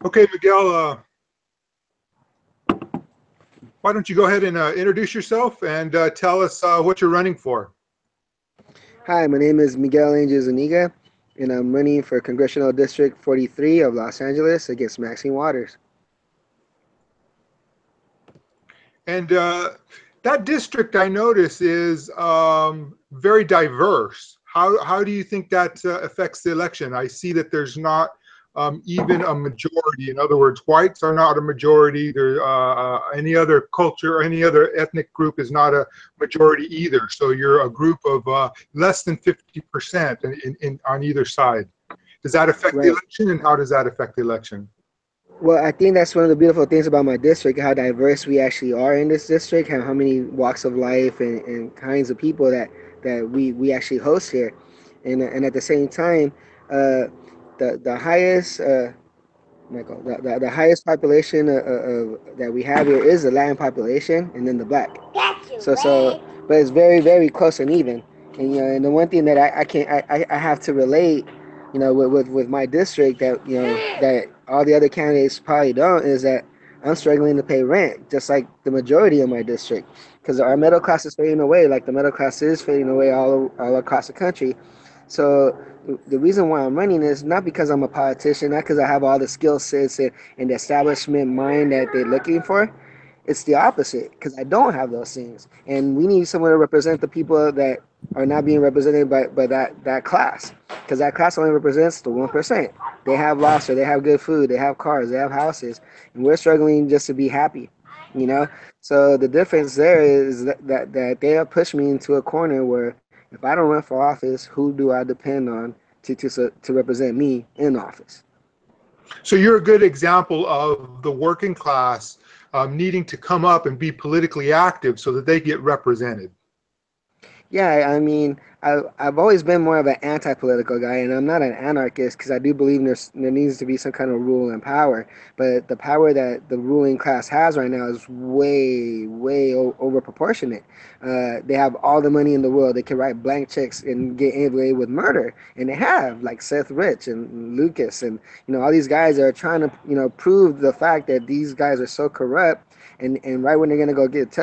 Okay, Miguel, why don't you go ahead and introduce yourself and tell us what you're running for? Hi, my name is Miguel Zuniga, and I'm running for Congressional District 43 of Los Angeles against Maxine Waters. And that district, I notice, is very diverse. How do you think that affects the election? I see that there's not even a majority. In other words, whites are not a majority. There, any other culture, any other ethnic group is not a majority either. So you're a group of less than 50% on either side. Does that affect the Right. election, and how does that affect the election? Well, I think that's one of the beautiful things about my district, how diverse we actually are in this district, how many walks of life and kinds of people that we actually host here. And at the same time, the highest Michael, the highest population that we have here is the Latin population, and then the black. But it's very, very close and even. And and the one thing that I have to relate, with my district that that all the other candidates probably don't is that I'm struggling to pay rent, just like the majority of my district, because our middle class is fading away, like the middle class is fading away all across the country. So the reason why I'm running is not because I'm a politician, not because I have all the skill sets and the establishment mind that they're looking for. It's the opposite because I don't have those things, and we need someone to represent the people that are not being represented by that class, because that class only represents the 1%. They have lobster, they have good food, they have cars, they have houses, and we're struggling just to be happy, you know. So the difference there is that they have pushed me into a corner where if I don't run for office, who do I depend on to represent me in office? So you're a good example of the working class needing to come up and be politically active so that they get represented. Yeah, I mean, I've always been more of an anti-political guy, and I'm not an anarchist because I do believe there needs to be some kind of rule and power. But the power that the ruling class has right now is way, way over proportionate. They have all the money in the world. They can write blank checks and get away with murder, and they have like Seth Rich and Lucas, and all these guys are trying to prove the fact that these guys are so corrupt. And right when they're gonna go get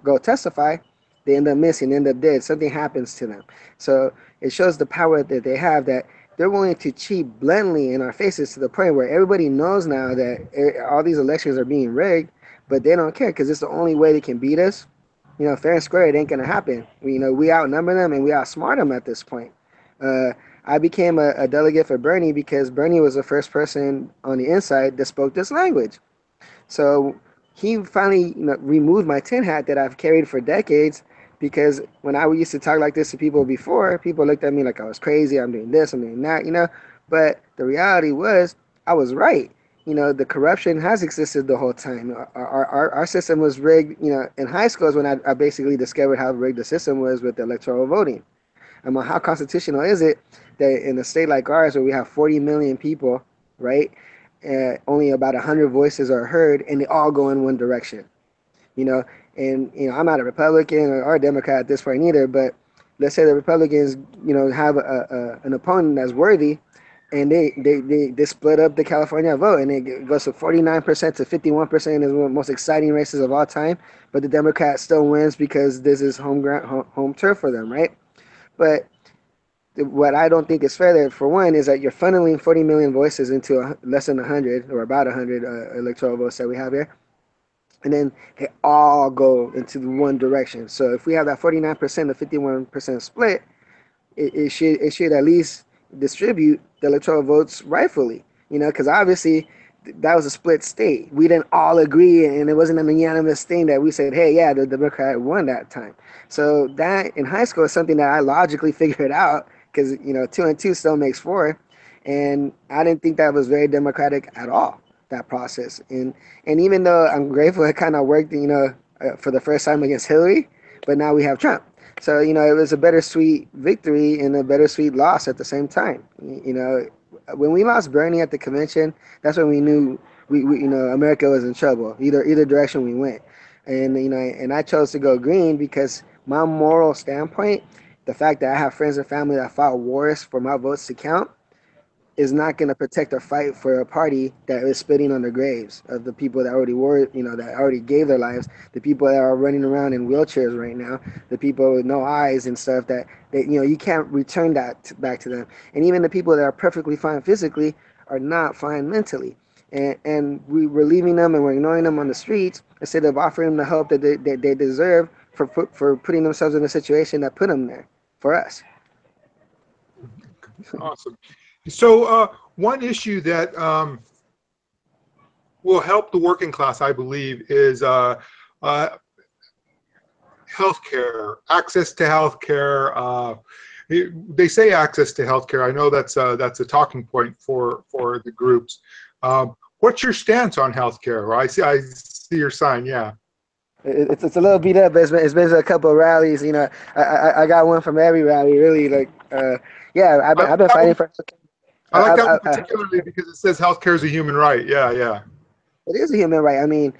go testify, they end up missing, end up dead. Something happens to them. So it shows the power that they have, that they're willing to cheat bluntly in our faces to the point where everybody knows now that all these elections are being rigged, but they don't care because it's the only way they can beat us. Fair and square, it ain't gonna happen. We outnumber them and we outsmart them at this point. Uh, I became a delegate for Bernie because Bernie was the first person on the inside that spoke this language. So he finally removed my tin hat that I've carried for decades, because when I used to talk like this to people before, people looked at me like I was crazy. I'm doing this, I'm doing that. But the reality was I was right. The corruption has existed the whole time. Our system was rigged. In high school is when I basically discovered how rigged the system was with the electoral voting. How constitutional is it that in a state like ours, where we have 40 million people, right, only about 100 voices are heard, and they all go in one direction? you know, and I'm not a Republican or a Democrat at this point either, but let's say the Republicans, have an opponent that's worthy, and they split up the California vote, and it goes from 49% to 51% is one of the most exciting races of all time, but the Democrat still wins because this is home turf for them, right? But what I don't think is fair there, for one, is that you're funneling 40 million voices into less than 100 or about 100 electoral votes that we have here, and then they all go into the one direction. So if we have that 49% to 51% split, it should at least distribute the electoral votes rightfully. Because obviously that was a split state. We didn't all agree, and it wasn't a unanimous thing that we said, hey, yeah, the Democrat won that time. So that in high school is something that I logically figured out, because two and two still makes four, and I didn't think that was very democratic at all, that process. And even though I'm grateful it kind of worked, for the first time against Hillary, but now we have Trump. So it was a bittersweet victory and a bittersweet loss at the same time. When we lost Bernie at the convention, that's when we knew we America was in trouble. Either direction we went, and I chose to go green because my moral standpoint, the fact that I have friends and family that fought wars for my votes to count, is not going to protect or fight for a party that is spitting on the graves of the people that already were, that already gave their lives, the people that are running around in wheelchairs right now, the people with no eyes and stuff that you can't return that back to them. And even the people that are perfectly fine physically are not fine mentally. And we're leaving them and we're ignoring them on the streets instead of offering them the help that they deserve for putting themselves in a situation that put them there for us. Awesome. So one issue that will help the working class, I believe, is healthcare, access to healthcare. They say access to healthcare. I know that's a talking point for the groups. What's your stance on healthcare? I see your sign. Yeah. It's a little beat up, but it's been a couple of rallies. I got one from every rally, really. Yeah, I've been fighting for. I like that one particularly because it says healthcare is a human right. Yeah, yeah. It is a human right. I mean,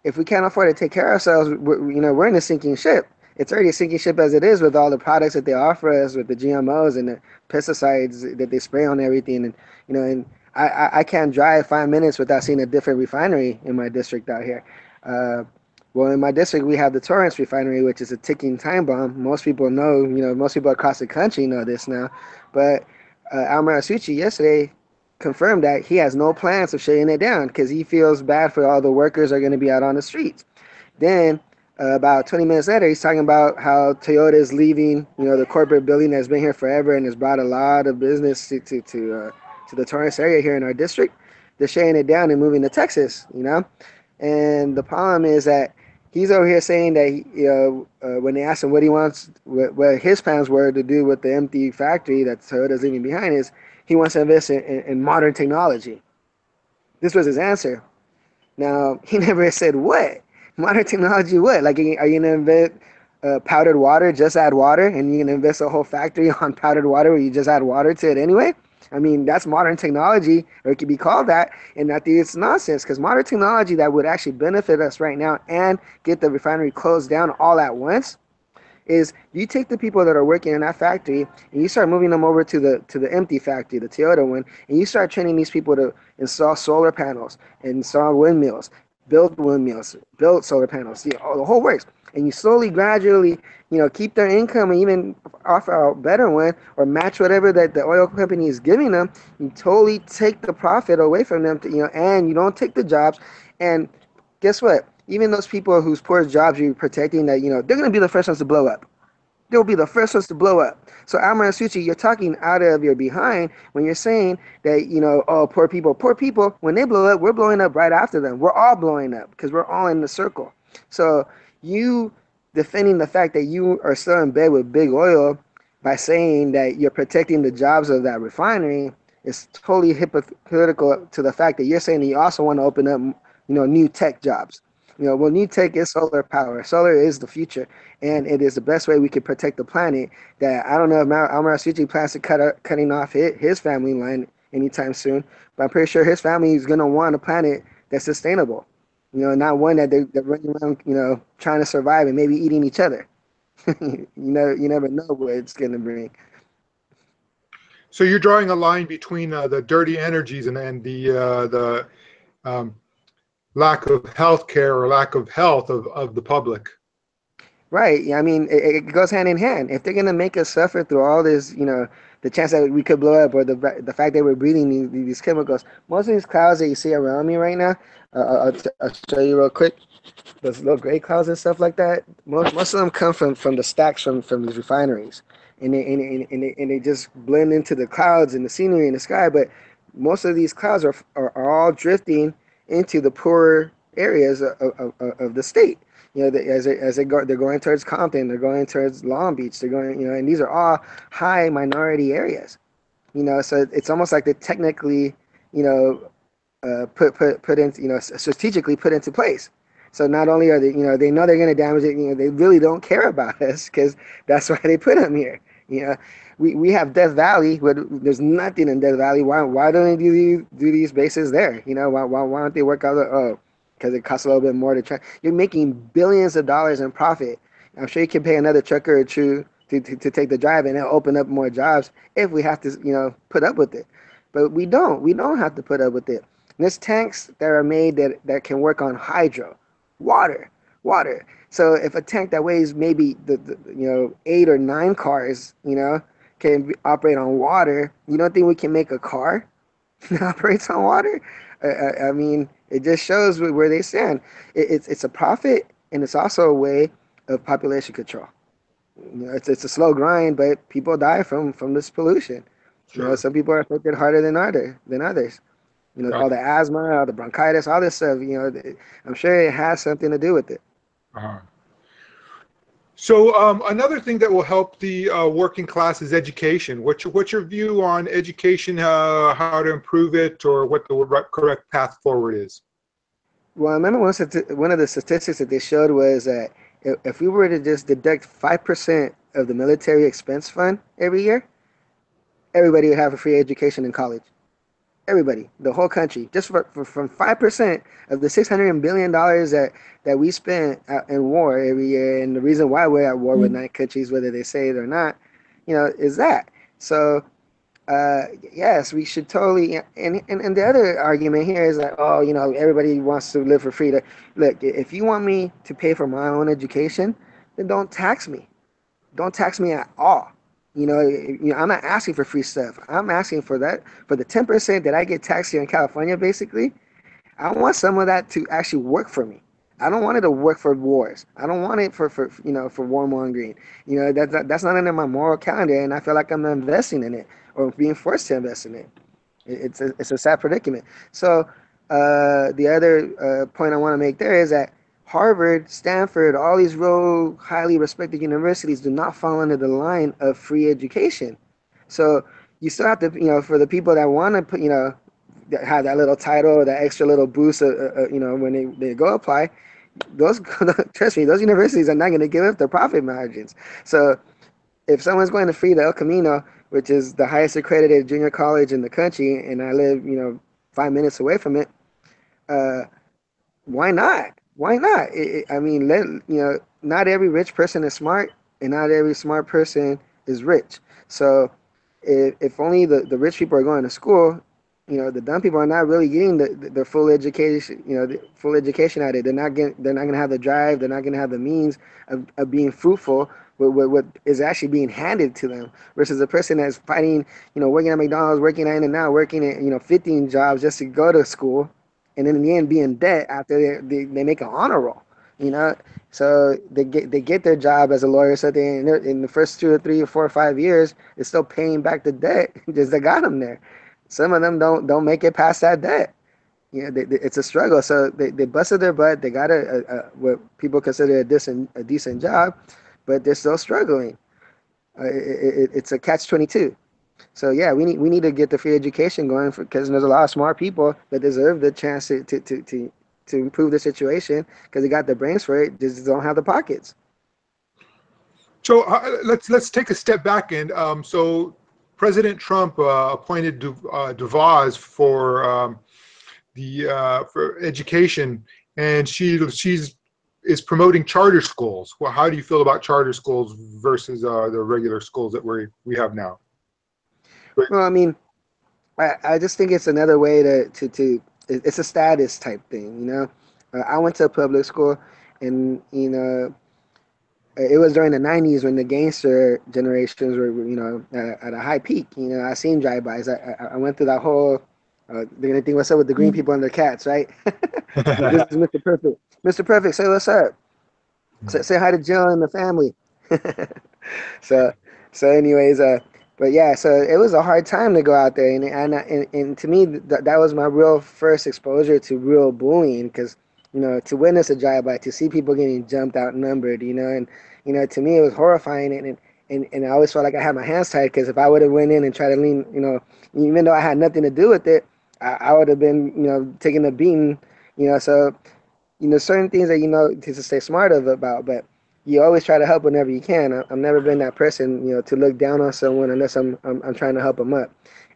if we can't afford to take care of ourselves, we're in a sinking ship. It's already a sinking ship as it is with all the products that they offer us, with the GMOs and the pesticides that they spray on everything, and I can't drive 5 minutes without seeing a different refinery in my district out here. Well, in my district, we have the Torrance refinery, which is a ticking time bomb. Most people know, most people across the country know this now. But Almar Asuci yesterday confirmed that he has no plans of shutting it down because he feels bad for all the workers that are going to be out on the streets. Then about 20 minutes later, he's talking about how Toyota is leaving, the corporate building that's been here forever and has brought a lot of business to the Torrance area here in our district. They're shutting it down and moving to Texas, And the problem is that he's over here saying that when they asked him what he wants, what his plans were to do with the empty factory that Toyota's leaving behind, is he wants to invest in modern technology. This was his answer. Now, he never said what. Modern technology what? Like, are you going to invent powdered water, just add water, and you're going to invest a whole factory on powdered water where you just add water to it anyway? I mean, that's modern technology, or it could be called that, and I think it's nonsense, because modern technology that would actually benefit us right now and get the refinery closed down all at once is you take the people that are working in that factory and you start moving them over to the empty factory, the Toyota one, and you start training these people to install solar panels, install windmills, build solar panels, the whole works. And you slowly, gradually, keep their income and even offer a better one or match whatever that the oil company is giving them. You totally take the profit away from them, and you don't take the jobs. And guess what? Even those people whose poor jobs you're protecting, that they're going to be the first ones to blow up. They'll be the first ones to blow up. So Almar Asuci, you're talking out of your behind when you're saying that, oh, poor people. Poor people, when they blow up, we're blowing up right after them. We're all blowing up because we're all in the circle. So you defending the fact that you are still in bed with big oil by saying that you're protecting the jobs of that refinery is totally hypocritical to the fact that you're saying that you also want to open up, new tech jobs. Well, new tech is solar power. Solar is the future, and it is the best way we can protect the planet. That I don't know if Almar Asuci plans to cutting off his family line anytime soon, but I'm pretty sure his family is going to want a planet that's sustainable. Not one that they're running around, trying to survive and maybe eating each other. You never know what it's going to bring. So you're drawing a line between the dirty energies and the lack of health care or lack of health of the public. Right. I mean, it goes hand in hand. If they're going to make us suffer through all this, the chance that we could blow up, or the fact that we're breathing these chemicals, most of these clouds that you see around me right now, I'll show you real quick. Those little gray clouds and stuff like that, most of them come from the stacks from these refineries. And they just blend into the clouds and the scenery in the sky. But most of these clouds are all drifting into the poorer areas of the state. As they're going towards Compton, they're going towards Long Beach, they're going, and these are all high minority areas. So it's almost like they're technically, put into, strategically put into place. So not only are they, they know they're going to damage it, they really don't care about us because that's why they put them here. We have Death Valley, where there's nothing in Death Valley. Why don't they do these bases there? Why don't they work out because it costs a little bit more to track. You're making billions of dollars in profit. I'm sure you can pay another trucker or two to take the drive, and it'll open up more jobs if we have to, put up with it. But we don't. We don't have to put up with it. And there's tanks that are made that can work on hydro, water, water. So if a tank that weighs maybe the 8 or 9 cars, can operate on water, you don't think we can make a car that operates on water? I mean, it just shows where they stand. It's a profit, and it's also a way of population control. It's a slow grind, but people die from this pollution. Sure. Some people are affected harder than others. Right. All the asthma, all the bronchitis, all this stuff. I'm sure it has something to do with it. Uh-huh. So another thing that will help the working class is education. What's your view on education, how to improve it, or what the correct path forward is? Well, I remember one of the statistics that they showed was that if we were to just deduct 5% of the military expense fund every year, everybody would have a free education in college. Everybody, the whole country, just from 5% of the $600 billion that we spend in war every year, and the reason why we're at war with 9 countries, whether they say it or not, is that. So, yes, we should totally. And the other argument here is that, everybody wants to live for free. Look, if you want me to pay for my own education, then don't tax me. Don't tax me at all. I'm not asking for free stuff. I'm asking for that, for the 10% that I get taxed here in California, basically. I want some of that to actually work for me. I don't want it to work for wars. I don't want it for warmongering. That's not under my moral calendar, and I feel like I'm investing in it or being forced to invest in it. It's a sad predicament. So the other point I want to make there is that Harvard, Stanford, all these real highly respected universities do not fall under the line of free education. So you still have to, for the people that want to put, have that little title, that extra little boost, when they go apply, trust me, those universities are not going to give up their profit margins. So if someone's going to free the El Camino, which is the highest accredited junior college in the country, and I live, 5 minutes away from it, why not? Why not? I mean, not every rich person is smart, and not every smart person is rich. So if only the rich people are going to school, the dumb people are not really getting the full education, the full education at it. They're not going to have the drive. They're not going to have the means of being fruitful with what is actually being handed to them, versus a person that's fighting, working at McDonald's, working at In-N-Out, working at, 15 jobs just to go to school, and then in the end be in debt after they make an honor roll. So they get their job as a lawyer, so they in the first 2 or 3 or 4 or 5 years, it's still paying back the debt just that got them there. Some of them don't make it past that debt. It's a struggle. So they busted their butt. They got what people consider a decent job, but they're still struggling. It's a catch-22. So yeah, we need to get the free education going, because there's a lot of smart people that deserve the chance to improve the situation, because they got the brains for it, just don't have the pockets. So let's take a step back, and so President Trump appointed DeVos for education, and she's promoting charter schools. Well, how do you feel about charter schools versus the regular schools that we have now? Well, I mean, I just think it's another way to it's a status type thing. I went to a public school, and it was during the 90s when the gangster generations were at a high peak. I seen drive-bys. I went through that whole they're gonna think what's up with the green people and their cats, right? This is Mr. Perfect. Mr. Perfect, say what's up. Say hi to Jill and the family. so anyways, but yeah, so it was a hard time to go out there, and to me that was my real first exposure to real bullying, because to witness a drive-by, to see people getting jumped, outnumbered, and to me it was horrifying, and I always felt like I had my hands tied, because if I would have went in and tried to lean, even though I had nothing to do with it, I would have been taking a beating, so certain things that to stay smart about, but you always try to help whenever you can. I've never been that person, to look down on someone unless I'm trying to help them up.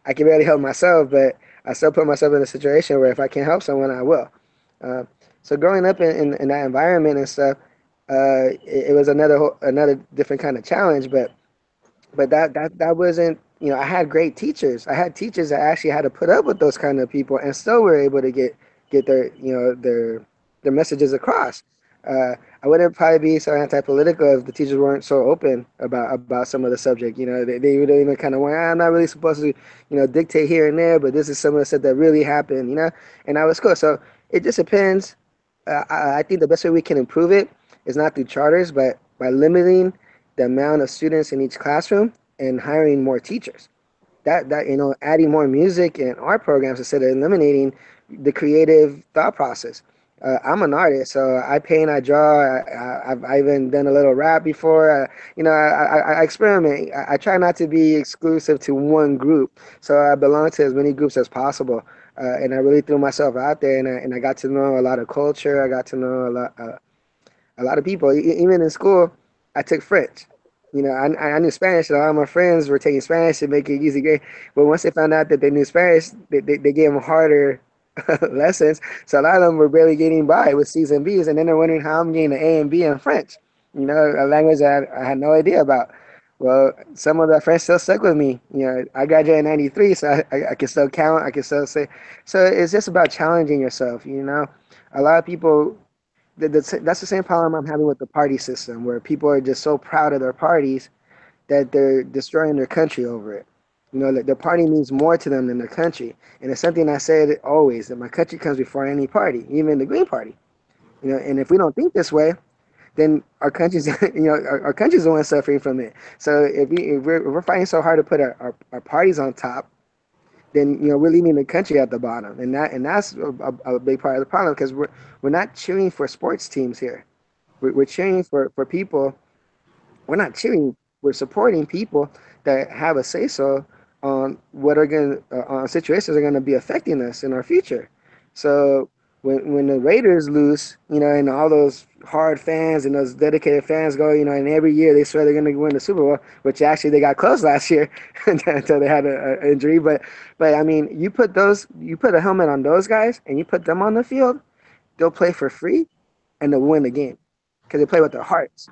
I can barely help myself, but I still put myself in a situation where if I can help someone, I will. So growing up in that environment and stuff, it was another different kind of challenge. But but that wasn't, I had great teachers. I had teachers that actually had to put up with those kind of people and still were able to get their, their messages across. I wouldn't probably be so anti-political if the teachers weren't so open about some of the subject. They would even kind of went, I'm not really supposed to, dictate here and there, but this is some of the stuff that really happened, and I was cool. So it just depends. I think the best way we can improve it is not through charters, but by limiting the amount of students in each classroom and hiring more teachers. That adding more music and art programs instead of eliminating the creative thought process. I'm an artist, so I paint, I draw. I've even done a little rap before. I experiment. I try not to be exclusive to one group, so I belong to as many groups as possible. And I really threw myself out there, and I got to know a lot of culture. I got to know a lot of people. Even in school, I took French. I knew Spanish, and a lot of my friends were taking Spanish to make it easy. But once they found out that they knew Spanish, they gave them harder lessons. So a lot of them were barely getting by with C's and B's, and then they're wondering how I'm getting an A and B in French. A language that I had no idea about. Well, some of the French still stuck with me. I graduated in '93, so I can still count. I can still say. So it's just about challenging yourself. A lot of people. That's the same problem I'm having with the party system, where people are just so proud of their parties that they're destroying their country over it. Their party means more to them than their country. And it's something I said always, that my country comes before any party, even the Green Party. And if we don't think this way, then our country's, our country's the one suffering from it. So if we're fighting so hard to put our parties on top, then we're leaving the country at the bottom, and that's a big part of the problem, because we're not cheering for sports teams here. We're cheering for people. We're not cheering. We're supporting people that have a say so on what are going on situations that are going to be affecting us in our future. So when the Raiders lose, and all those hard fans and those dedicated fans go, and every year they swear they're going to win the Super Bowl, which actually they got close last year until they had an injury. But I mean, you put a helmet on those guys and you put them on the field, they'll play for free and they'll win the game because they play with their hearts.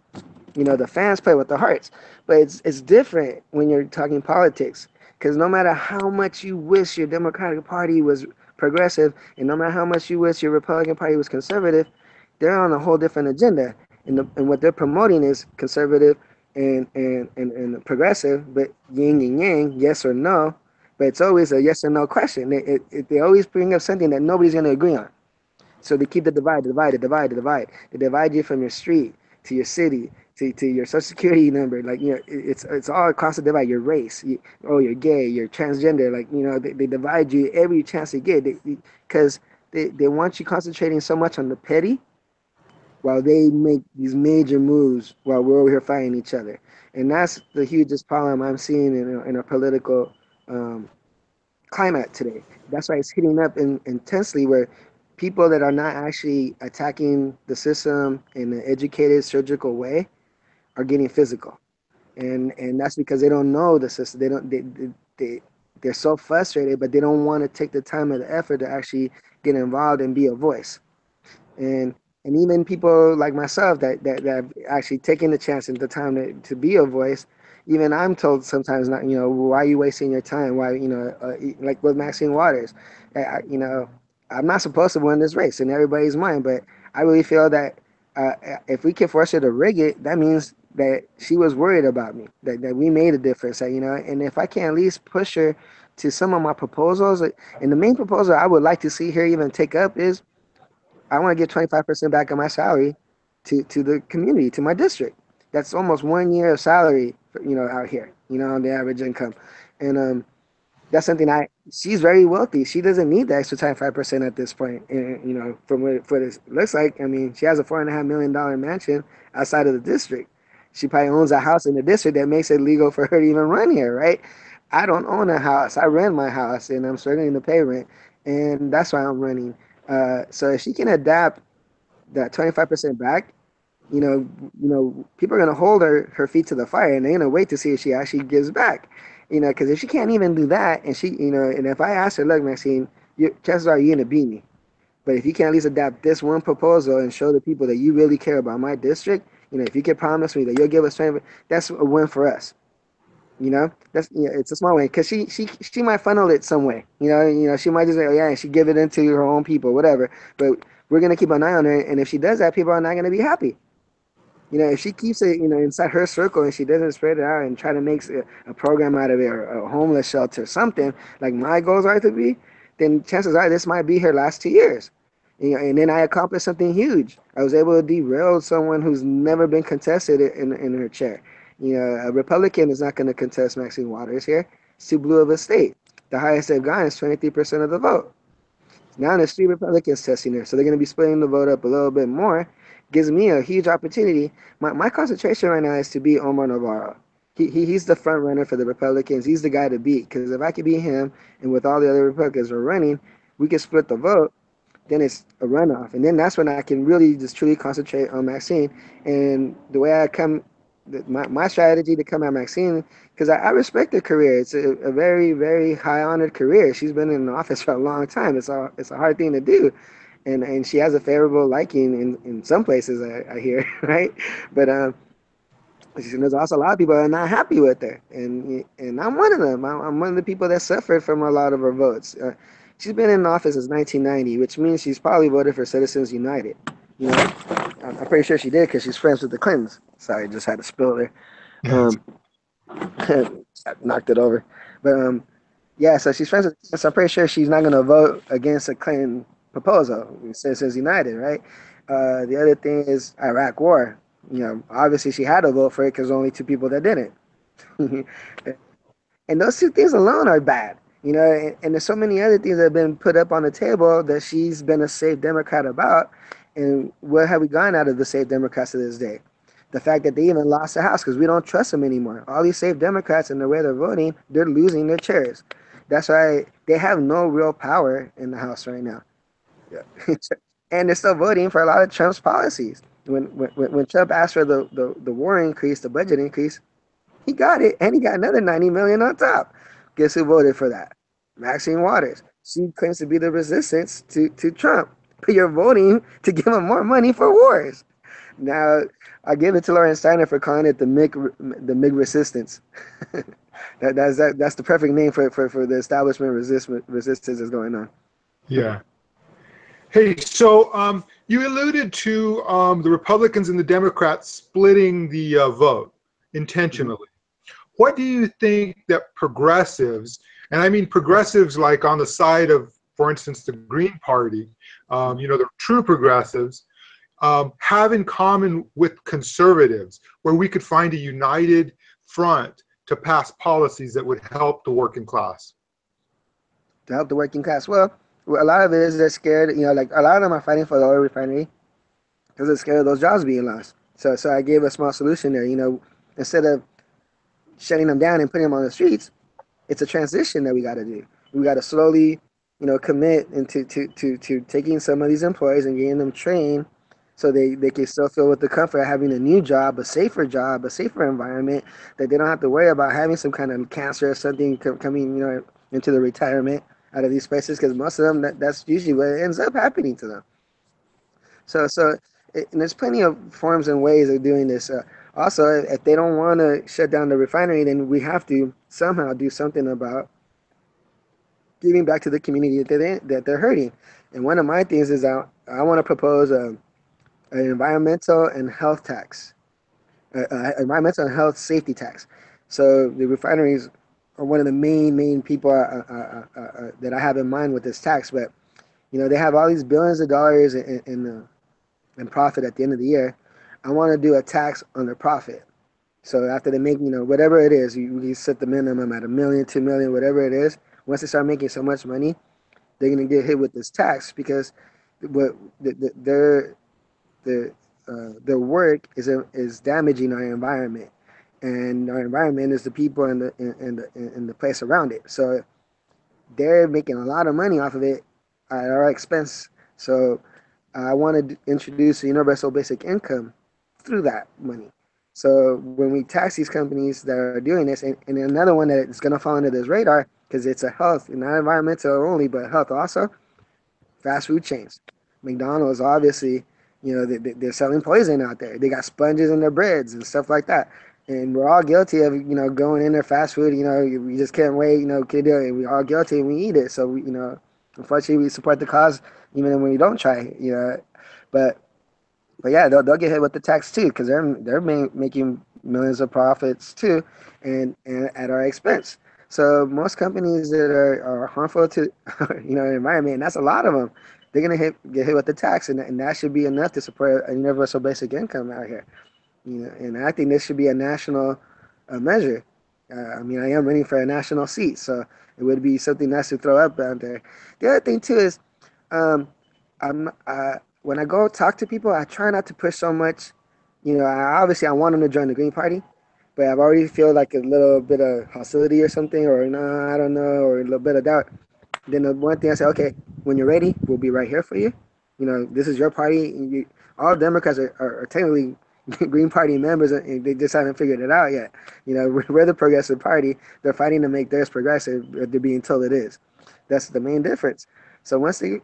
The fans play with their hearts, but it's different when you're talking politics, because no matter how much you wish your Democratic Party was progressive, and no matter how much you wish your Republican Party was conservative, they're on a whole different agenda, and what they're promoting is conservative and progressive, but yin and yang, yes or no, but it's always a yes or no question. They always bring up something that nobody's going to agree on. So they keep the divide. They divide you from your street to your city to your social security number. Like, it's all across the divide. Your race, you're gay, you're transgender. Like, they divide you every chance they get, because they want you concentrating so much on the petty while they make these major moves while we're over here fighting each other. And that's the hugest problem I'm seeing in our political climate today. That's why it's hitting up intensely, where people that are not actually attacking the system in an educated, surgical way are getting physical, and that's because they don't know the system. They're so frustrated, but they don't want to take the time and the effort to actually get involved and be a voice. And even people like myself that have actually taken the chance and the time to be a voice, even I'm told sometimes, not, why are you wasting your time? Why, like with Maxine Waters, I'm not supposed to win this race in everybody's mind, but I really feel that if we can force her to rig it, that means that she was worried about me, that we made a difference, and if I can at least push her to some of my proposals, and the main proposal I would like to see her even take up is, I want to give 25% back of my salary to the community, to my district. That's almost 1 year of salary, out here, on the average income. And that's something she's very wealthy. She doesn't need the extra 25% at this point. And, from what it looks like, I mean, she has a $4.5 million mansion outside of the district. She probably owns a house in the district that makes it legal for her to even run here, right? I don't own a house. I rent my house, and I'm struggling to pay rent. And that's why I'm running. So if she can adapt that 25% back, people are going to hold her feet to the fire, and they're going to wait to see if she actually gives back. Because if she can't even do that, and and if I ask her, look, Maxine, chances are you're going to beat me. But if you can at least adapt this one proposal and show the people that you really care about my district, if you can promise me that you'll give us 20%, that's a win for us. You know, that's it's a small way because she might funnel it some way. She might just say, oh, yeah, and she give it into her own people, whatever. But we're gonna keep an eye on her, and if she does that, people are not gonna be happy. If she keeps it, inside her circle and she doesn't spread it out and try to make a program out of it or a homeless shelter, something like my goals are to be, then chances are this might be her last 2 years. And then I accomplished something huge. I was able to derail someone who's never been contested in her chair. A Republican is not going to contest Maxine Waters here. It's too blue of a state. The highest they've gotten is 23% of the vote. Now there's 3 Republicans testing her, so they're going to be splitting the vote up a little bit more. Gives me a huge opportunity. My concentration right now is to beat Omar Navarro. He's the front runner for the Republicans. He's the guy to beat, because if I could beat him and with all the other Republicans are running, we can split the vote. Then it's a runoff, and then that's when I can really just truly concentrate on Maxine. And the way I come, my strategy to come at Maxine, because I respect her career. It's a very, very high honored career. She's been in office for a long time. It's a hard thing to do, and she has a favorable liking in some places, I hear, right? But there's also a lot of people that are not happy with her, and I'm one of them. I'm one of the people that suffered from a lot of her votes. She's been in office since 1990, which means she's probably voted for Citizens United. I'm pretty sure she did because she's friends with the Clintons. Sorry, just had to spill there. Um, knocked it over. But yeah, so she's friends with, so I'm pretty sure she's not going to vote against a Clinton proposal, Citizens United, right? The other thing is Iraq War. Obviously she had to vote for it because only 2 people that didn't. And those 2 things alone are bad. And there's so many other things that have been put up on the table that she's been a safe Democrat about. And where have we gone out of the safe Democrats to this day? The fact that they even lost the House because we don't trust them anymore. All these safe Democrats and the way they're voting, they're losing their chairs. That's why they have no real power in the House right now. Yeah. And they're still voting for a lot of Trump's policies. When Trump asked for the war increase, the budget increase, he got it, and he got another $90 million on top. Guess who voted for that? Maxine Waters. She claims to be the resistance to Trump, but you're voting to give him more money for wars. Now, I give it to Lauren Steiner for calling it the MIG resistance. That's the perfect name for the establishment resistance that's going on. Yeah. Hey, so you alluded to the Republicans and the Democrats splitting the vote intentionally. Mm-hmm. What do you think that progressives, and I mean progressives like on the side of, for instance, the Green Party, the true progressives, have in common with conservatives, where we could find a united front to pass policies that would help the working class? To help the working class? Well, a lot of it is they're scared. Like a lot of them are fighting for the oil refinery because they're scared of those jobs being lost. So I gave a small solution there. Instead of shutting them down and putting them on the streets, it's a transition that we got to do. We got to slowly, commit into to taking some of these employees and getting them trained so they can still feel with the comfort of having a new job, a safer environment, that they don't have to worry about having some kind of cancer or something coming, into the retirement out of these places, because most of them, that's usually what ends up happening to them. So and there's plenty of forms and ways of doing this. Also, if they don't want to shut down the refinery, then we have to somehow do something about giving back to the community that they're hurting. And one of my things is I want to propose an environmental and health tax, environmental and health safety tax. So the refineries are one of the main people that I have in mind with this tax. But they have all these billions of dollars in profit at the end of the year. I want to do a tax on their profit. So after they make, whatever it is, you set the minimum at $1 million, $2 million, whatever it is. Once they start making so much money, they're going to get hit with this tax, because their work is damaging our environment, and our environment is the people and the place around it. So they're making a lot of money off of it at our expense. So I want to introduce a universal basic income through that money. So when we tax these companies that are doing this, and another one that is going to fall under this radar, because it's a health, not environmental only, but health also, fast food chains. McDonald's, obviously, they're selling poison out there. They got sponges in their breads and stuff like that. And we're all guilty of, going in there fast food. We just can't wait. Kid, we all guilty and we eat it. So unfortunately, we support the cause even when we don't try. But but yeah, they'll get hit with the tax too because they're making millions of profits too, and at our expense. So most companies that are harmful to the environment, and that's a lot of them, they're gonna get hit with the tax, and that should be enough to support a universal basic income out here. And I think this should be a national measure. I mean, I am running for a national seat, so it would be something nice to throw up out there. The other thing too is, um, when I go talk to people, I try not to push so much. Obviously I want them to join the Green Party, but I've already feel like a little bit of hostility or something, or no, I don't know, or a little bit of doubt. Then the one thing I say, okay, when you're ready, we'll be right here for you. This is your party. All Democrats are technically Green Party members, and they just haven't figured it out yet. We're the progressive party. They're fighting to make theirs progressive. They're being told it is. That's the main difference. So once they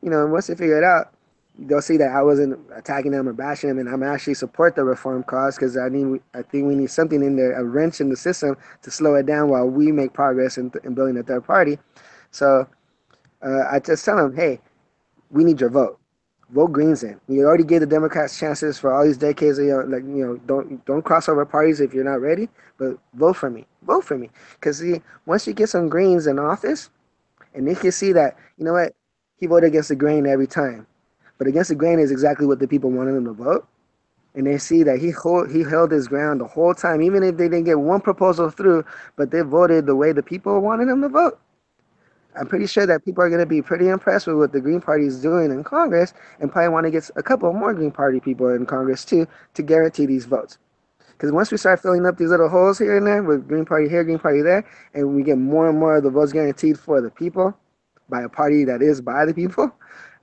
figure it out, they'll see that I wasn't attacking them or bashing them, and I'm actually support the reform cause because I think we need something in there, a wrench in the system to slow it down while we make progress in building a third party. So I just tell them, hey, we need your vote. Vote Greens in. You already gave the Democrats chances for all these decades. Don't cross over parties if you're not ready, but vote for me. Vote for me. Because see, once you get some Greens in office, and they can see that, you know what, he voted against the grain every time, but against the grain is exactly what the people wanted him to vote. And they see that he held his ground the whole time, even if they didn't get one proposal through, but they voted the way the people wanted him to vote. I'm pretty sure that people are going to be pretty impressed with what the Green Party is doing in Congress and probably want to get a couple more Green Party people in Congress too to guarantee these votes. Because once we start filling up these little holes here and there with Green Party here, Green Party there, and we get more and more of the votes guaranteed for the people by a party that is by the people,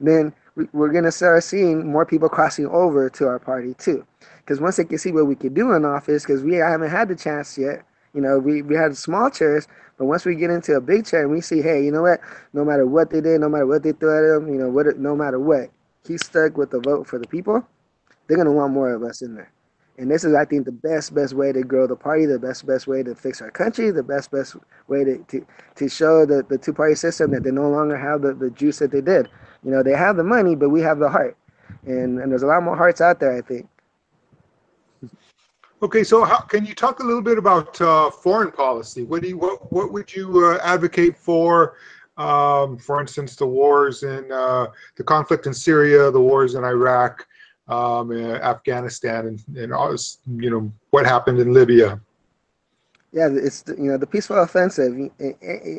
then we're going to start seeing more people crossing over to our party too. Because once they can see what we can do in office, because we haven't had the chance yet, we had small chairs, but once we get into a big chair and we see, hey, you know what? No matter what they did, no matter what they threw at him, no matter what, he's stuck with the vote for the people. They're gonna want more of us in there. And this is, I think, the best way to grow the party, the best way to fix our country, the best way to show the two-party system that they no longer have the juice that they did. They have the money, but we have the heart. And there's a lot more hearts out there, I think. Okay, so can you talk a little bit about foreign policy? What would you advocate for? For instance, the wars in the conflict in Syria, the wars in Iraq, Afghanistan, and all, what happened in Libya. Yeah, it's the peaceful offensive.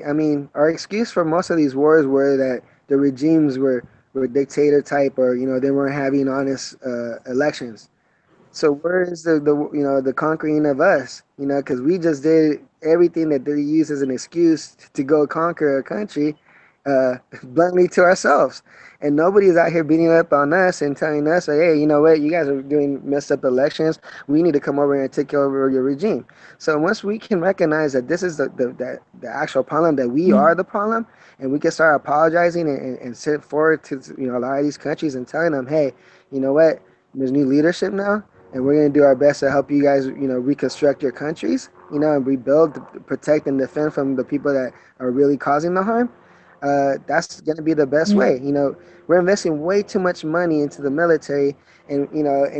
I mean, our excuse for most of these wars were that the regimes were dictator type, or they weren't having honest elections. So where is the conquering of us? Because we just did everything that they use as an excuse to go conquer a country, bluntly to ourselves, and nobody's out here beating up on us and telling us, like, hey, you know what, you guys are doing messed up elections. We need to come over and take over your regime. So once we can recognize that this is the actual problem, that we are the problem, and we can start apologizing and sit forward to a lot of these countries and telling them, hey, you know what, there's new leadership now, and we're going to do our best to help you guys, reconstruct your countries, and rebuild, protect, and defend from the people that are really causing the harm. That's going to be the best way. We're investing way too much money into the military, and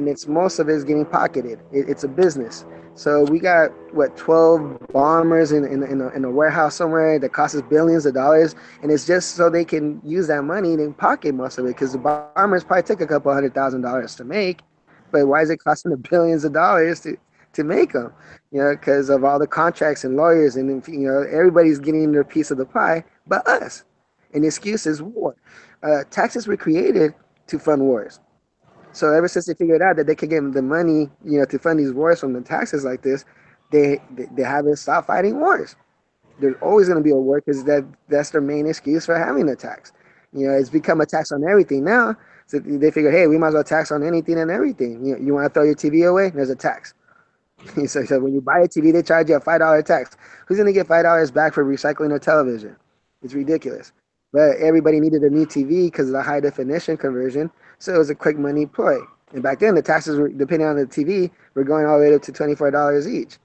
it's most of it is getting pocketed. It's a business. So we got 12 bombers in a warehouse somewhere that costs us billions of dollars, and it's just so they can use that money and pocket most of it, because the bombers probably take a couple $100,000 to make. But why is it costing them billions of dollars to make them? Because of all the contracts and lawyers, and everybody's getting their piece of the pie, but us. And the excuse is war. Taxes were created to fund wars. So ever since they figured out that they could get the money, to fund these wars from the taxes like this, they haven't stopped fighting wars. There's always going to be a war because that's their main excuse for having a tax. It's become a tax on everything now. So they figure, hey, we might as well tax on anything and everything. You want to throw your TV away? There's a tax. So when you buy a TV, they charge you a $5 tax. Who's going to get $5 back for recycling their television? It's ridiculous. But everybody needed a new TV because of the high definition conversion. So it was a quick money ploy. And back then, the taxes were, depending on the TV, were going all the way up to $24 each.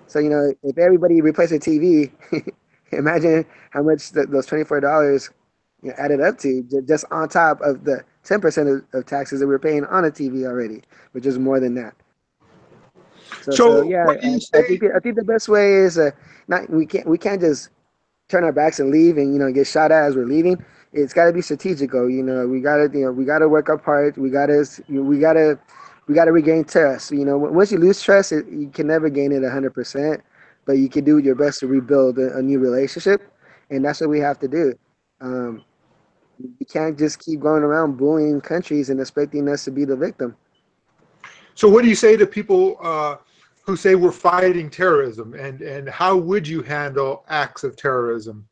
So, if everybody replaced their TV, imagine how much those $24 added up to, just on top of the 10% of taxes that we're paying on a TV already, which is more than that. So So yeah, what do you I think the best way is not we can't just turn our backs and leave and get shot at as we're leaving. It's got to be strategical. We gotta work our part. We gotta regain trust. Once you lose trust, you can never gain it 100%. But you can do your best to rebuild a new relationship, and that's what we have to do. Um, we can't just keep going around bullying countries and expecting us to be the victim. So what do you say to people who say we're fighting terrorism, and how would you handle acts of terrorism?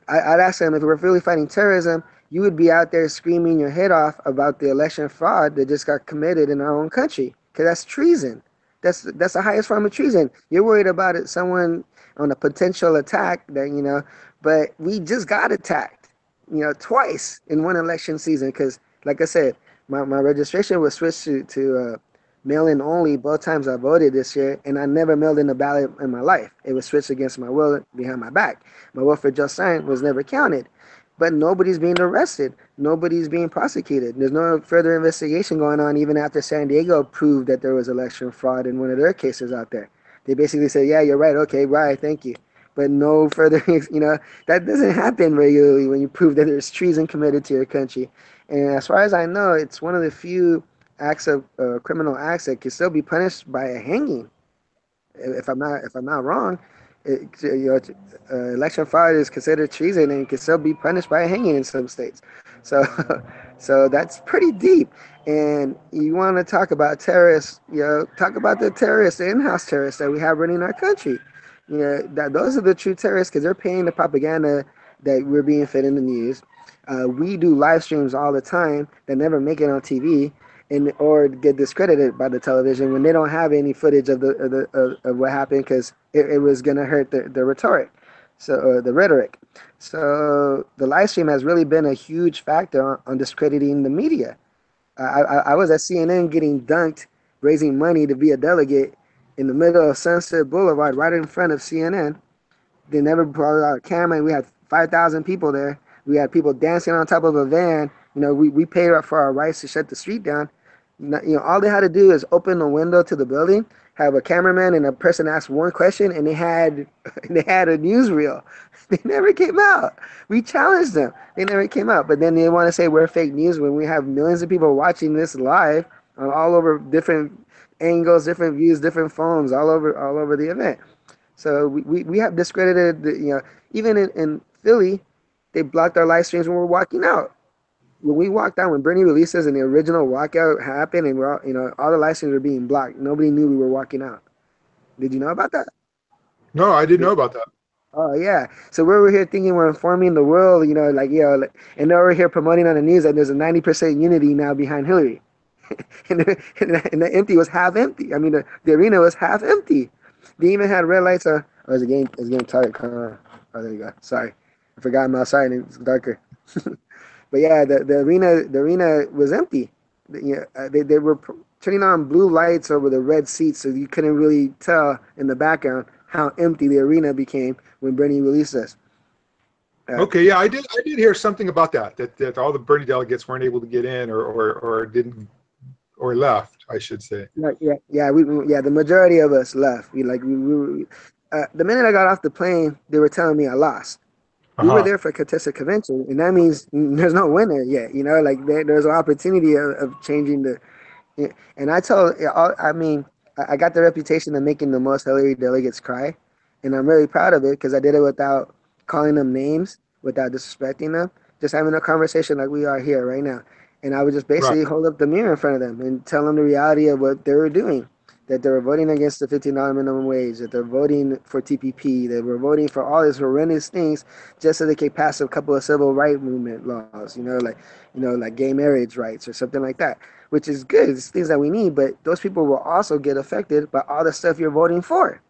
I'd ask them, if we're really fighting terrorism, you would be out there screaming your head off about the election fraud that just got committed in our own country, because that's treason. That's the highest form of treason. You're worried about it, someone on a potential attack but we just got attacked, twice in one election season. Because, like I said, my registration was switched to mail-in only both times I voted this year, and I never mailed in a ballot in my life. It was switched against my will behind my back. My will for just sign was never counted. But nobody's being arrested. Nobody's being prosecuted. There's no further investigation going on, even after San Diego proved that there was election fraud in one of their cases out there. They basically said, yeah, you're right. Okay, right, thank you. But no further, that doesn't happen regularly when you prove that there's treason committed to your country. And as far as I know, it's one of the few acts of criminal acts that can still be punished by a hanging. If I'm not wrong, election fraud is considered treason and can still be punished by a hanging in some states. So, so that's pretty deep. And you want to talk about terrorists? Talk about the terrorists, the in-house terrorists that we have running our country. Those are the true terrorists, because they're paying the propaganda that we're being fed in the news. We do live streams all the time that never make it on TV, or get discredited by the television when they don't have any footage of what happened, because it was going to hurt the rhetoric, the rhetoric. So the live stream has really been a huge factor on discrediting the media. I was at CNN getting dunked, raising money to be a delegate in the middle of Sunset Boulevard, right in front of CNN. They never brought out a camera, and we had 5,000 people there. We had people dancing on top of a van. We paid for our rights to shut the street down. All they had to do is open the window to the building, have a cameraman and a person ask one question, and they had a newsreel. They never came out. We challenged them. They never came out. But then they want to say we're fake news when we have millions of people watching this live all over different angles, different views, different phones, all over the event. So we have discredited, even in Philly, they blocked our live streams when we're walking out. When we walked out, when Bernie releases and the original walkout happened, and we're all the live streams were being blocked. Nobody knew we were walking out. Did you know about that? No, I didn't know about that. Oh yeah. So we're over here thinking we're informing the world, and they're over here promoting on the news that there's a 90% unity now behind Hillary, and the empty was half empty. I mean, the arena was half empty. They even had red lights on. Oh, it's getting tight. Oh, there you go. Sorry, I forgot I'm outside and it's darker. But yeah, the arena was empty. They were turning on blue lights over the red seats, so you couldn't really tell in the background how empty the arena became when Bernie released us. Okay, yeah, I did hear something about that all the Bernie delegates weren't able to get in, or didn't, or left, I should say. The majority of us left. The minute I got off the plane, they were telling me I lost. We were there for a contested convention, and that means there's no winner yet. There's an opportunity of changing the. And I got the reputation of making the most Hillary delegates cry, and I'm really proud of it, because I did it without calling them names, without disrespecting them, just having a conversation like we are here right now. And I would just basically hold up the mirror in front of them and tell them the reality of what they were doing. That they were voting against the $15 minimum wage, that they're voting for TPP, that we're voting for all these horrendous things just so they could pass a couple of civil rights movement laws, like gay marriage rights or something like that, which is good. It's things that we need, but those people will also get affected by all the stuff you're voting for.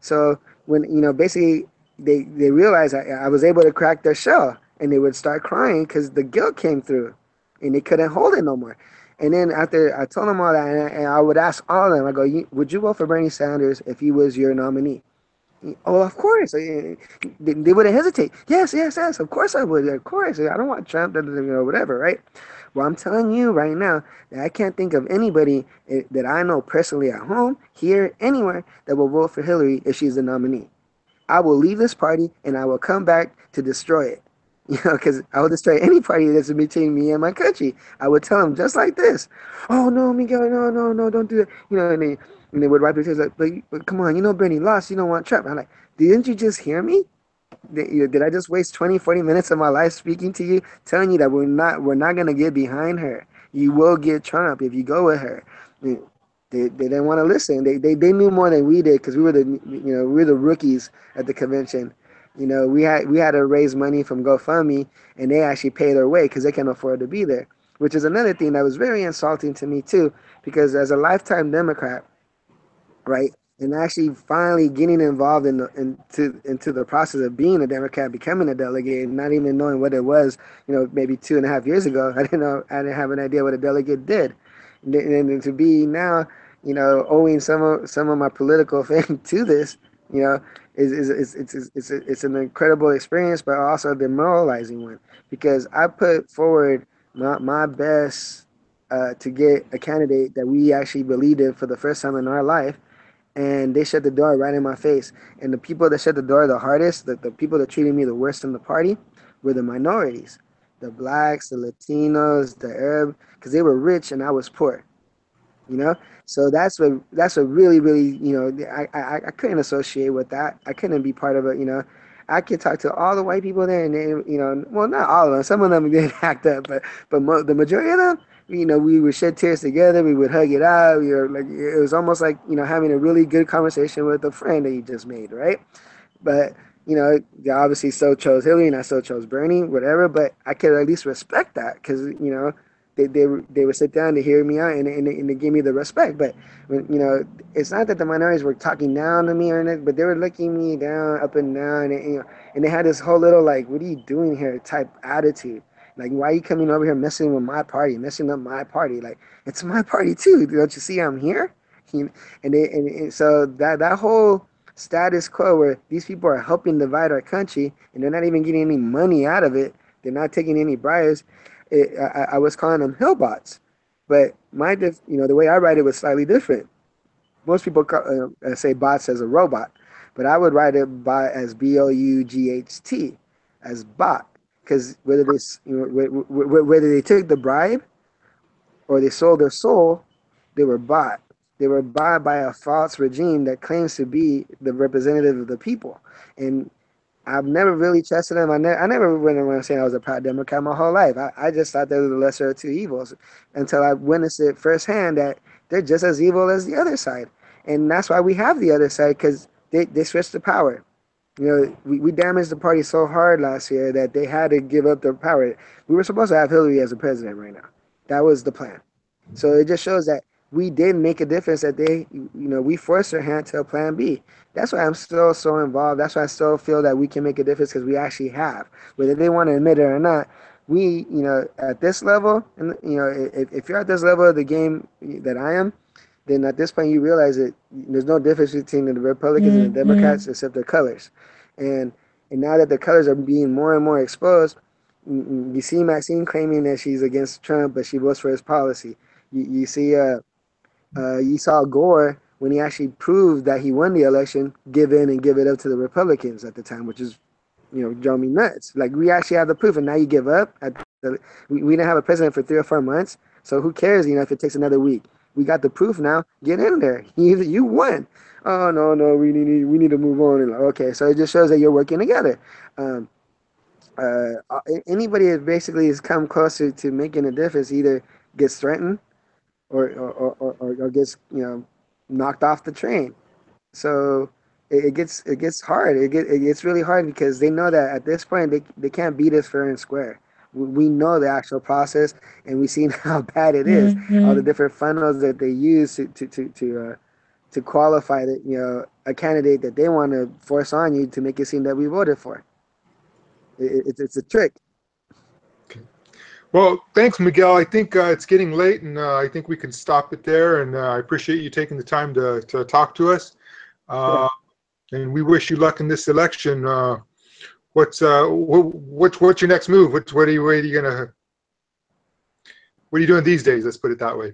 So when, basically they realized I was able to crack their shell, and they would start crying because the guilt came through and they couldn't hold it no more. And then after I told them all that, and I would ask all of them, I go, would you vote for Bernie Sanders if he was your nominee? Oh, of course. They wouldn't hesitate. Yes, yes, yes. Of course I would. Of course. I don't want Trump, whatever, right? Well, I'm telling you right now that I can't think of anybody that I know personally at home, here, anywhere, that will vote for Hillary if she's the nominee. I will leave this party and I will come back to destroy it. Because I will destroy any party that's between me and my country. I would tell them just like this. Oh no, Miguel, no, no, no, don't do that. And they would wipe their tears like, but come on, Bernie lost. You don't want Trump. I'm like, didn't you just hear me? Did I just waste 20, 40 minutes of my life speaking to you, telling you that we're not gonna get behind her. You will get Trump if you go with her. They didn't want to listen. They knew more than we did because we were the rookies at the convention. We had to raise money from GoFundMe, and they actually pay their way because they can't afford to be there, which is another thing that was very insulting to me too, because as a lifetime Democrat, right, and actually finally getting involved into the process of being a Democrat, becoming a delegate, and not even knowing what it was, maybe 2.5 years ago, I didn't have an idea what a delegate did, and to be now, owing some of my political fame to this, you know, it's an incredible experience, but also a demoralizing one because I put forward my best to get a candidate that we actually believed in for the first time in our life, and they shut the door right in my face. And the people that shut the door the hardest, the people that treated me the worst in the party, were the minorities, the blacks, the Latinos, the Arab, because they were rich and I was poor. You know, so that's what really really I couldn't associate with that. I couldn't be part of it. I could talk to all the white people there, and they, well, not all of them. Some of them did act up, but the majority of them, we would shed tears together. We would hug it out. We were like, it was almost like having a really good conversation with a friend that you just made, right? But they obviously still chose Hillary, and I still chose Bernie, whatever. But I could at least respect that because they would sit down to hear me out, and they give me the respect. But it's not that the minorities were talking down to me or anything, but they were looking me down, up and down, and they had this whole little like, "What are you doing here?" type attitude. Like, why are you coming over here messing with my party, messing up my party? Like, it's my party too. Don't you see I'm here? And so that whole status quo where these people are helping divide our country and they're not even getting any money out of it. They're not taking any bribes. I was calling them hillbots, but the way I write it was slightly different. Most people say bots as a robot, but I would write it bot as BOUGHT, as bot, because whether they took the bribe or they sold their soul, they were bought. They were bought by a false regime that claims to be the representative of the people. And I've never really trusted them. I never went around saying I was a proud Democrat my whole life. I just thought they were the lesser of two evils until I witnessed it firsthand that they're just as evil as the other side. And that's why we have the other side, because they switched the power. We damaged the party so hard last year that they had to give up their power. We were supposed to have Hillary as a president right now. That was the plan. So it just shows that we did make a difference, that we forced their hand to a plan B. That's why I'm still so involved. That's why I still feel that we can make a difference, because we actually have. Whether they want to admit it or not, we, at this level, and, if you're at this level of the game that I am, then at this point you realize that there's no difference between the Republicans and the Democrats except their colors. And now that the colors are being more and more exposed, you see Maxine claiming that she's against Trump, but she votes for his policy. You saw Gore, when he actually proved that he won the election, give in and give it up to the Republicans at the time, which is, drove me nuts. Like, we actually have the proof, and now you give up. We didn't have a president for 3 or 4 months, so who cares? If it takes another week. We got the proof now. Get in there. You won. Oh no, we need to move on. And okay, so it just shows that you're working together. Anybody that basically has come closer to making a difference either gets threatened or gets knocked off the train. So it gets hard. It gets really hard because they know that at this point they can't beat us fair and square. We know the actual process, and we've seen how bad it is. All the different funnels that they use to qualify a candidate that they want to force on you to make it seem that we voted for. It's a trick. Well, thanks, Miguel. I think it's getting late, and I think we can stop it there. And I appreciate you taking the time to talk to us. Uh, and we wish you luck in this election. What's your next move? What are you doing these days? Let's put it that way.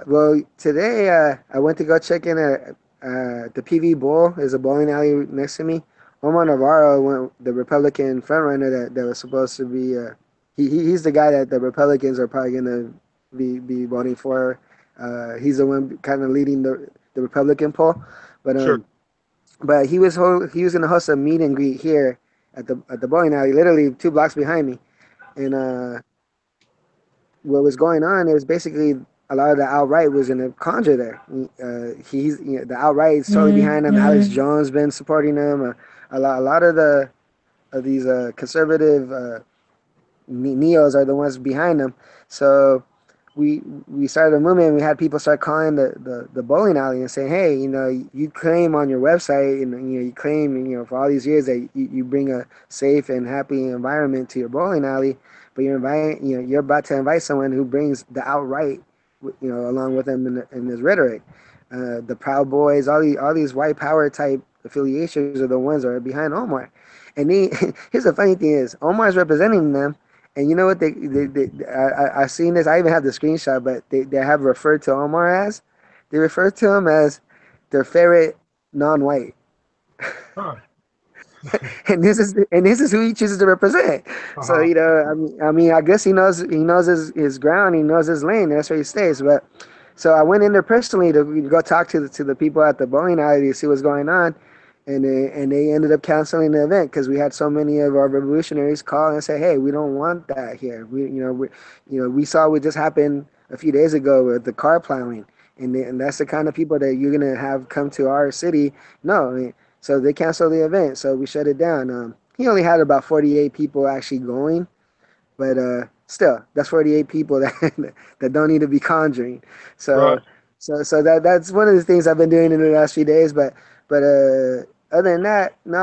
Well, today I went to go check in at the PV Bowl. There's a bowling alley next to me. Omar Navarro, the Republican frontrunner that was supposed to be, he's the guy that the Republicans are probably going to be voting for. He's the one kind of leading the Republican poll, but Sure. but he was going to host a meet and greet here at the bowling alley, literally 2 blocks behind me, and what was going on is basically a lot of the outright was in the conjure there. The outright is totally behind him. Alex Jones been supporting him. A lot of these conservative neos are the ones behind him. So we started a movement. We had people start calling the bowling alley and saying, hey, you claim on your website and you claim for all these years that you bring a safe and happy environment to your bowling alley, but you're about to invite someone who brings the outright along with them in his rhetoric. The Proud Boys, all these white power type affiliations are the ones that are behind Omar. And here's the funny thing is Omar's representing them. And you know what I've seen this. I even have the screenshot, but they have referred to Omar as, they refer to him as their favorite non-white. Huh. and this is who he chooses to represent. So I mean, I guess he knows his ground. He knows his lane. That's where he stays. But so I went in there personally to go talk to the people at the bowling alley to see what's going on. And they ended up canceling the event because we had so many of our revolutionaries call and say, "Hey, we don't want that here. We saw what just happened a few days ago with the car plowing, and that's the kind of people that you're gonna have come to our city. No, I mean, so they canceled the event, so we shut it down. He only had about 48 people actually going, but still, that's 48 people that don't need to be conjuring. Right. So that's one of the things I've been doing in the last few days, but other than that, no,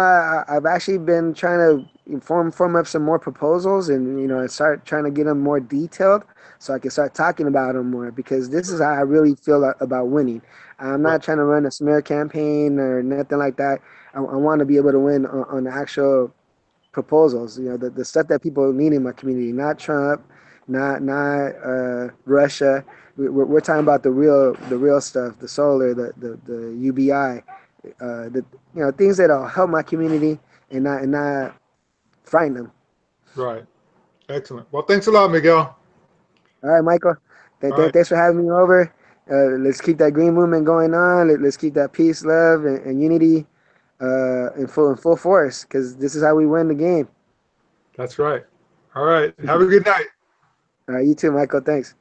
I've actually been trying to form up some more proposals and start trying to get them more detailed so I can start talking about them more because this is how I really feel about winning. I'm Right. not trying to run a smear campaign or nothing like that. I want to be able to win on the actual proposals, the stuff that people need in my community, not Trump, not Russia. We're talking about the real stuff, the solar, the UBI, things that'll help my community and not frighten them. Right. Excellent. Well, thanks a lot, Miguel. All right, Michael. All right. Thanks for having me over. Let's keep that green movement going on. Let's keep that peace, love, and unity in full force because this is how we win the game. That's right. All right. Have a good night. All right, you too, Michael. Thanks.